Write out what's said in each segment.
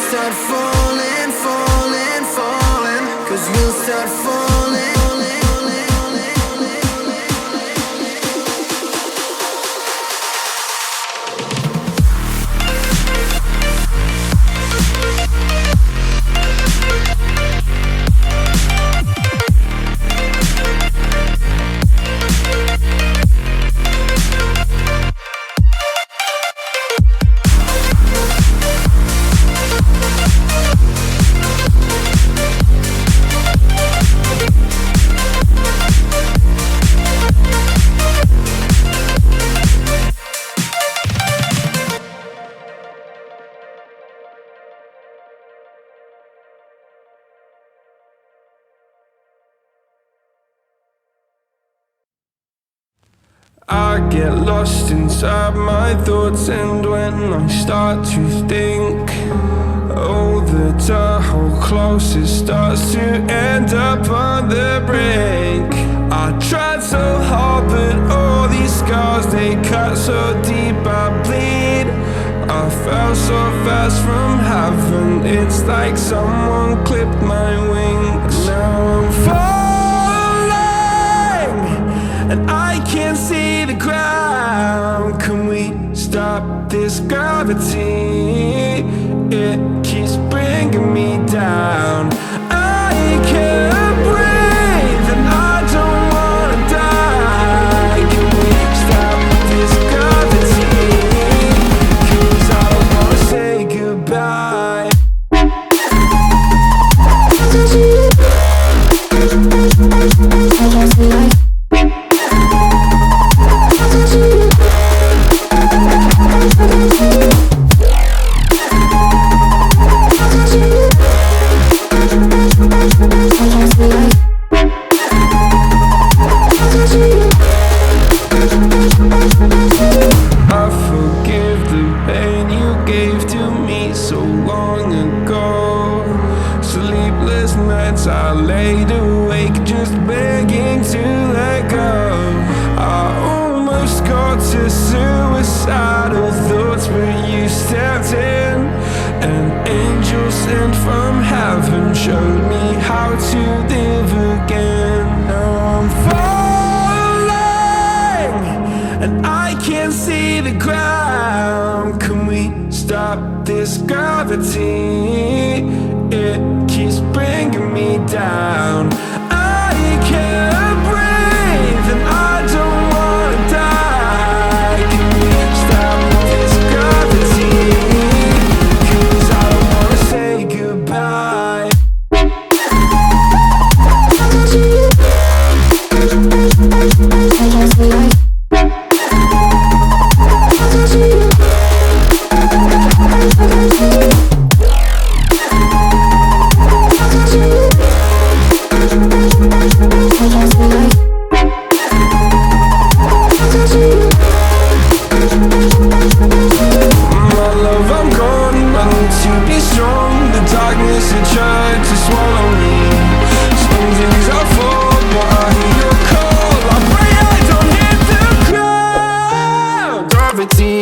start falling, falling, falling. 'Cause we'll start falling. I get lost inside my thoughts, and when I start to think, oh, the Tahoe closer starts to end up on the brink. I tried so hard, but all these scars, they cut so deep I bleed. I fell so fast from heaven, it's like someone clipped my wings. Now I'm falling, and I can't see the ground. Can we stop this gravity? It keeps bringing me down. I can't breathe and I don't wanna die. Can we stop this gravity? 'Cause I don't wanna say goodbye. I forgive the pain you gave to me so long ago. Sleepless nights I laid awake just begging to let go. I almost got to suicidal thoughts, but you stepped in. An angel sent from heaven showed me how to live again. Now I'm falling, and I can't see the ground. Can we stop this gravity? It keeps bringing me down. I can't breathe and I don't wanna die. Can we stop this gravity? 'Cause I don't wanna say goodbye. My love, I'm gone, I need to be strong. The darkness had tried to swallow me. Some days I fall, but I hear your call. I pray I don't hit the ground. Gravity.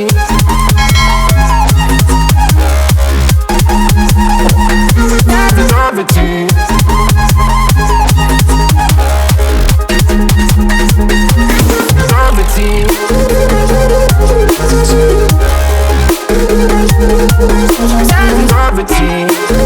Gravity. Gravity.